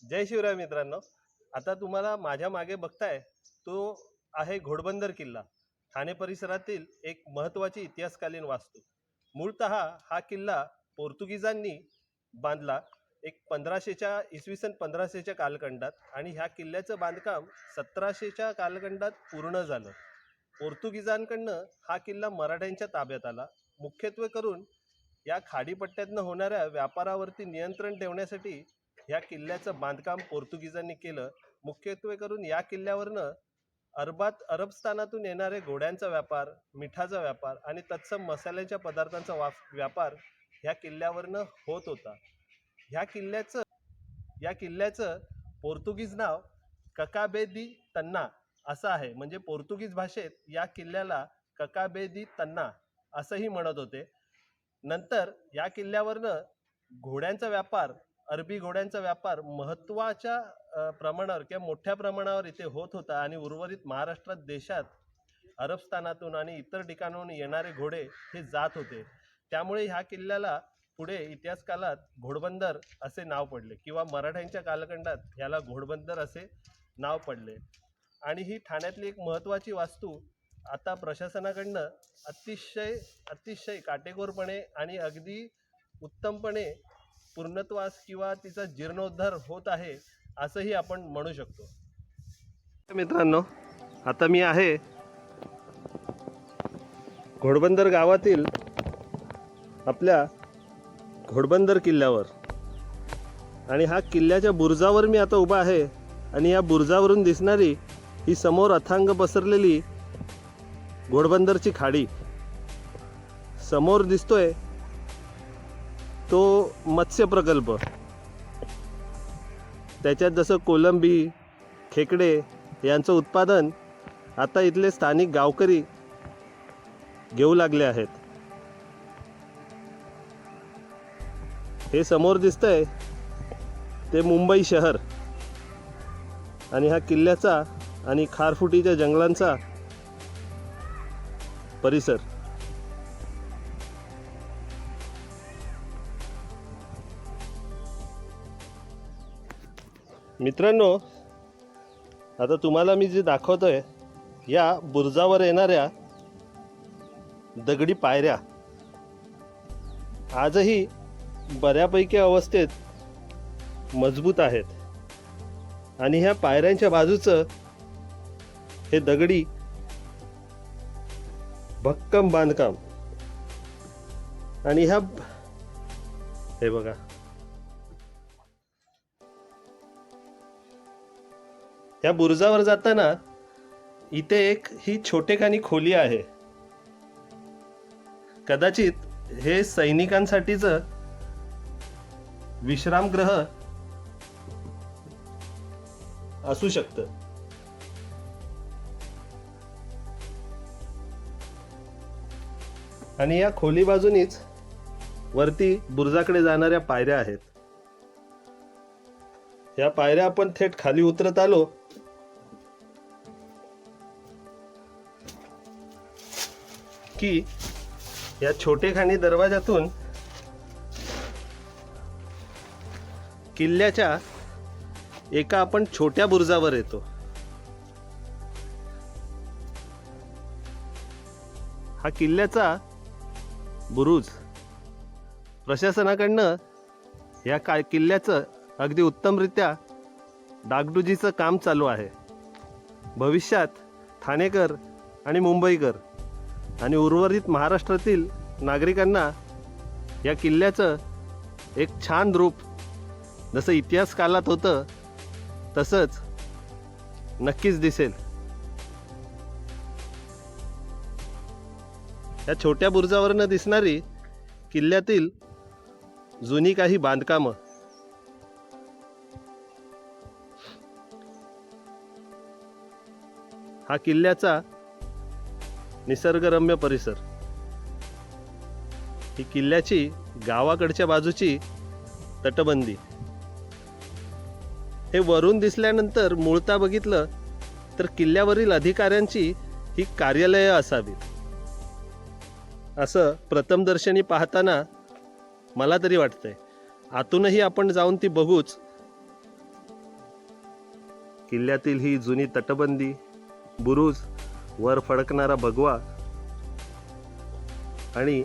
जय शिवराय मित्रांनो. आता तुम्हाला माझ्या मागे बघताय तो आहे घोडबंदर किल्ला. ठाणे परिसरातील एक महत्त्वाची इतिहासकालीन वास्तू. मूळतः हा किल्ला पोर्तुगीजांनी बांधला एक 1500च्या इसवी सन 1500च्या कालखंडात, आणि ह्या किल्ल्याचं बांधकाम 1700च्या कालखंडात पूर्ण झालं. पोर्तुगीजांकडनं हा किल्ला मराठ्यांच्या ताब्यात आला. मुख्यत्वे करून या खाडीपट्ट्यातनं होणाऱ्या व्यापारावरती नियंत्रण ठेवण्यासाठी या किल्ल्याचं बांधकाम पोर्तुगीजांनी केलं. मुख्यत्वे करून या किल्ल्यावरनं अरबस्थानातून येणारे घोड्यांचा व्यापार, मिठाचा व्यापार आणि तत्सम मसाल्याच्या पदार्थांचा व्यापार ह्या किल्ल्यावरनं होत होता. या किल्ल्याचं पोर्तुगीज नाव ककाबे दी तन्ना असं आहे. म्हणजे पोर्तुगीज भाषेत या किल्ल्याला ककाबे दी तन्ना असंही म्हणत होते. नंतर या किल्ल्यावरनं घोड्यांचा व्यापार, अरबी घोड्यांचा व्यापार महत्त्वाच्या प्रमाणावर किंवा मोठ्या प्रमाणावर इथे होत होता, आणि उर्वरित महाराष्ट्रात देशात अरबस्थानातून आणि इतर ठिकाणाहून येणारे घोडे हे जात होते. त्यामुळे ह्या किल्ल्याला पुढे इतिहास काळात घोडबंदर असे नाव पडले, किंवा मराठ्यांच्या कालखंडात याला घोडबंदर असे नाव पडले. आणि ही ठाण्यातली एक महत्त्वाची वास्तू आता प्रशासनाकडनं अतिशय काटेकोरपणे आणि अगदी उत्तमपणे पूर्णत्वास किंवा तिचा जीर्णोद्धार होत आहे असंही आपण म्हणू शकतो. मित्रांनो, आता मी आहे घोडबंदर गावातील आपल्या घोडबंदर किल्ल्यावर, आणि हा किल्ल्याच्या बुरुजावर मी आता उभा आहे. आणि या बुरुजावरून दिसणारी ही समोर अथांग पसरलेली घोडबंदरची खाडी, समोर दिसतोय तो मत्स्य प्रकल्प. त्याच्यात जसं कोलंबी, खेकडे यांचं उत्पादन आता इथले स्थानिक गावकरी घेऊ लागले आहेत. हे समोर दिसतंय ते मुंबई शहर, आणि हा किल्ल्याचा आणि खारफुटीच्या जंगलांचा परिसर. मित्रांनो, आता तुम्हाला मी जे दाखवतोय या बुरुजावर येणाऱ्या दगडी पायऱ्या आजही बऱ्यापैकी अवस्थेत मजबूत आहेत. आणि ह्या पायऱ्यांच्या बाजूचं हे दगडी भक्कम बांधकाम. आणि हे बघा, या बुरुजावर जाताना इथे एक ही छोटेखानी खोली आहे. कदाचित हे सैनिकांसाठीचं विश्रामगृह असू शकतं. आणि या खोली बाजूनीच वरती बुरुजाकडे जाणाऱ्या पायऱ्या आहेत. या पायऱ्या आपण थेट खाली उतरत आलो की या छोटेखानी दरवाजातून किल्ल्याच्या एका आपण छोट्या बुरुजावर येतो. हा किल्ल्याचा बुरुज प्रशासनाकडनं या किल्ल्याचं अगदी उत्तमरित्या डागडुजीचं काम चालू आहे. भविष्यात ठाणेकर आणि मुंबईकर आणि उर्वरित महाराष्ट्रातील नागरिकांना या किल्ल्याचं एक छान रूप जसं इतिहास काळात होतं तसंच नक्कीच दिसेल. या छोट्या बुरुजावरनं दिसणारी किल्ल्यातील जुनी काही बांधकामं, हा किल्ल्याचा निसर्गरम्य परिसर, ही किल्ल्याची गावाकडच्या बाजूची तटबंदी. हे वरून दिसल्यानंतर मूळतः बघितलं तर किल्ल्यावरील अधिकाऱ्यांची ही कार्यालये असावीत असं प्रथमदर्शनी पाहताना मला तरी वाटतंय. आतूनही आपण जाऊन ती बघूच, किल्ल्यातील ही जुनी तटबंदी, बुरुज, वर फडकणारा भगवा आणि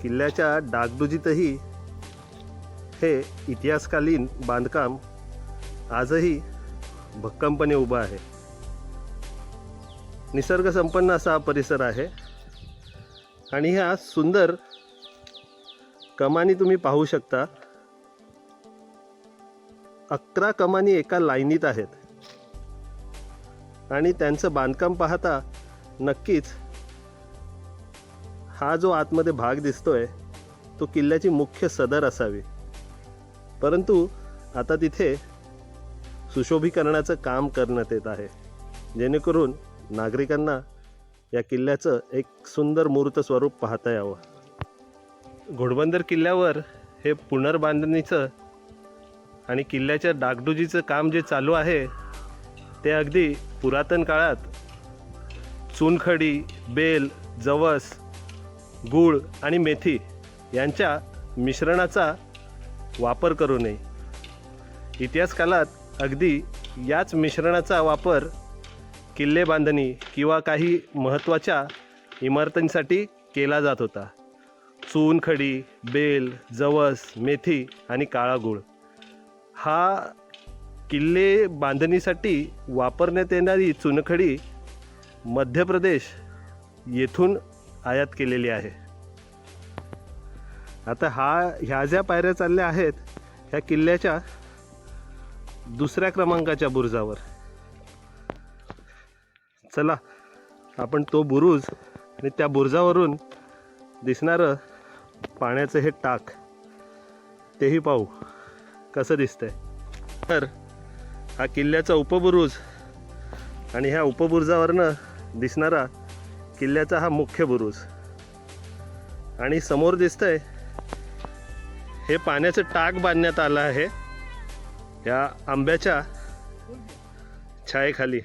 किल्ल्याच्या डागडुजीतही हे इतिहासकालीन बांधकाम आजही भक्कमपणे उभं आहे. निसर्गसंपन्न असा हा परिसर आहे आणि ह्या सुंदर कमानी तुम्ही पाहू शकता. 11 कमानी एका लाईनीत आहेत आणि त्यांचं बांधकाम पाहता नक्कीच हा जो आतमध्ये भाग दिसतोय तो किल्ल्याची मुख्य सदर असावी. परंतु आता तिथे सुशोभीकरणाचं काम करण्यात येत आहे, जेणेकरून नागरिकांना या किल्ल्याचं एक सुंदर मूर्त स्वरूप पाहता यावं. घोडबंदर किल्ल्यावर हे पुनर्बांधणीचं आणि किल्ल्याच्या डागडुजीचं काम जे चालू आहे ते अगदी पुरातन काळात चुनखडी, बेल, जवस, गूळ आणि मेथी यांच्या मिश्रणाचा वापर करू नये. इतिहास काळात अगदी याच मिश्रणाचा वापर किल्ले बांधणी किंवा काही महत्त्वाच्या इमारतींसाठी केला जात होता. चुनखडी, बेल, जवस, मेथी आणि काळा गूळ हा किल्ले बांधणीसाठी वापरण्यात येणारी चुनखडी मध्य प्रदेश येथून आयात केलेली आहे. आता ह्या ज्या पायऱ्या चालल्या आहेत ह्या किल्ल्याच्या दुसऱ्या क्रमांकाच्या बुरुजावर. चला आपण तो बुरुज आणि त्या बुरुजावरून दिसणारं पाण्याचं हे टाक तेही पाहू कसं दिसतंय. तर हा किल्ल्याचा उपबुरुज आणि ह्या उपबुरुजावरनं दिसणारा किल्ल्याचा हा मुख्य बुरुज आणि समोर दिसतंय हे पाण्याचं टाक बांधण्यात आलं आहे या आंब्याच्या छायेखाली.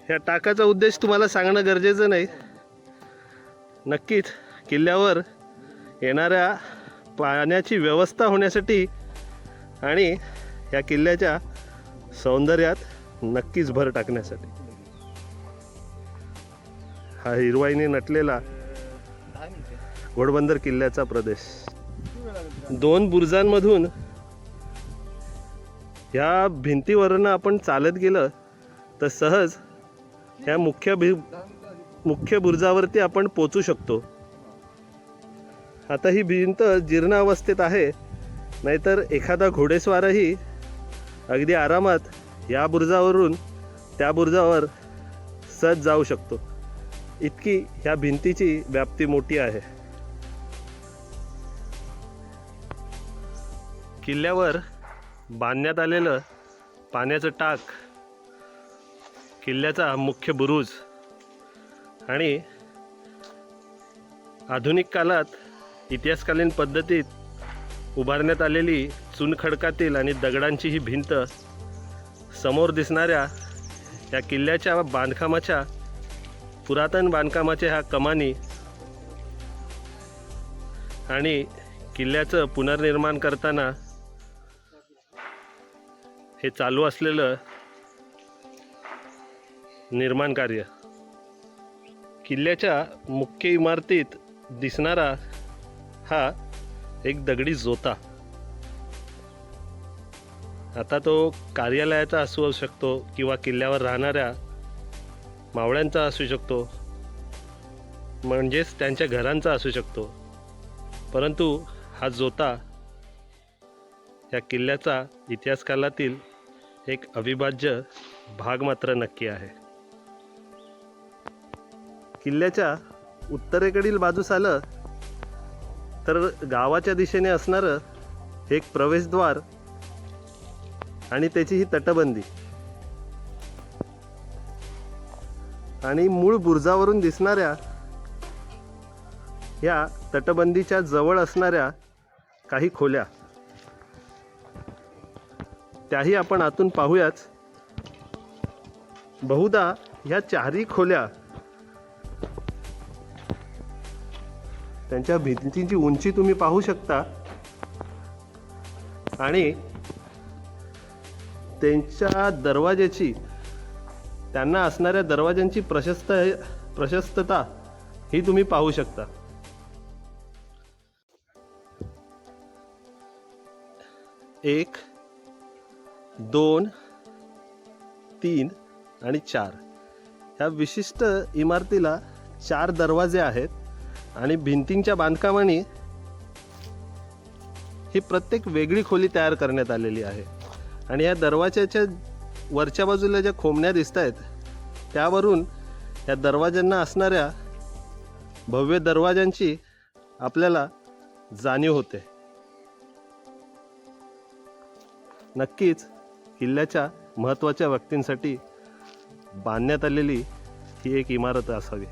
ह्या टाकाचा उद्देश तुम्हाला सांगणं गरजेचं नाही. नक्कीच किल्ल्यावर येणाऱ्या पाण्याची व्यवस्था होण्यासाठी आणि या किल्ल्याच्या सौंदर्यात नक्कीच भर टाकण्यासाठी. हा हिरवाईने नटलेला घोडबंदर किल्ल्याचा प्रदेश. 2 बुरुजांमधून ह्या भिंतीवरनं आपण चालत गेलं तर सहज ह्या मुख्य बुरुजावरती आपण पोचू शकतो. आता ही भिंत जीर्ण अवस्थेत आहे, नाहीतर एखादा घोडेस्वारही अगदी आरामात या बुरुजावरून त्या बुरुजावर सहज जाऊ शकतो. इतकी ह्या भिंतीची व्याप्ती मोठी आहे. किल्ल्यावर बांधण्यात आलेलं पाण्याचं टाक, किल्ल्याचा मुख्य बुरुज आणि आधुनिक काळात इतिहासकालीन पद्धतीत उभारण्यात आलेली चुनखडकातील आणि दगडांची ही भिंत, समोर दिसणाऱ्या या किल्ल्याच्या बांधकामाच्या पुरातन बांधकामाच्या ह्या कमानी आणि किल्ल्याचं पुनर्निर्माण करताना हे चालू असलेलं निर्माण कार्य. किल्ल्याच्या मुख्य इमारतीत दिसणारा हा एक दगडी जोता. आता तो कार्यालयाचा असू शकतो किंवा किल्ल्यावर राहणाऱ्या मावळ्यांचा असू शकतो, म्हणजेच त्यांच्या घरांचा असू शकतो. परंतु हा जोता या किल्ल्याचा इतिहास कालातील एक अविभाज्य भाग मात्र नक्की आहे. किल्ल्याच्या उत्तरेकडील बाजूस आलं तर गावाच्या दिशेने असणारं एक प्रवेशद्वार आणि त्याची ही तटबंदी आणि मूळ बुरुजावरून दिसणाऱ्या या तटबंदीच्या जवळ असणाऱ्या काही खोल्या, त्याही आपण आतून पाहूयाच. बहुधा ह्या चारही खोल्या त्यांच्या भिंतींची उंची तुम्ही पाहू शकता आणि त्यांच्या दरवाजाची, त्यांना असणाऱ्या दरवाजांची प्रशस्तता ही तुम्ही पाहू शकता. 1, 2, 3 आणि 4 ह्या विशिष्ट इमारतीला 4 दरवाजे आहेत आणि भिंतींच्या बांधकामाने ही प्रत्येक वेगळी खोली तयार करण्यात आलेली आहे. आणि या दरवाजाच्या वरच्या बाजूला ज्या खोमण्या दिसत आहेत त्यावरून या दरवाजांना असणाऱ्या भव्य दरवाजांची आपल्याला जाणीव होते. नक्कीच किल्ल्याच्या महत्त्वाच्या व्यक्तींसाठी बांधण्यात आलेली ही एक इमारत असावी.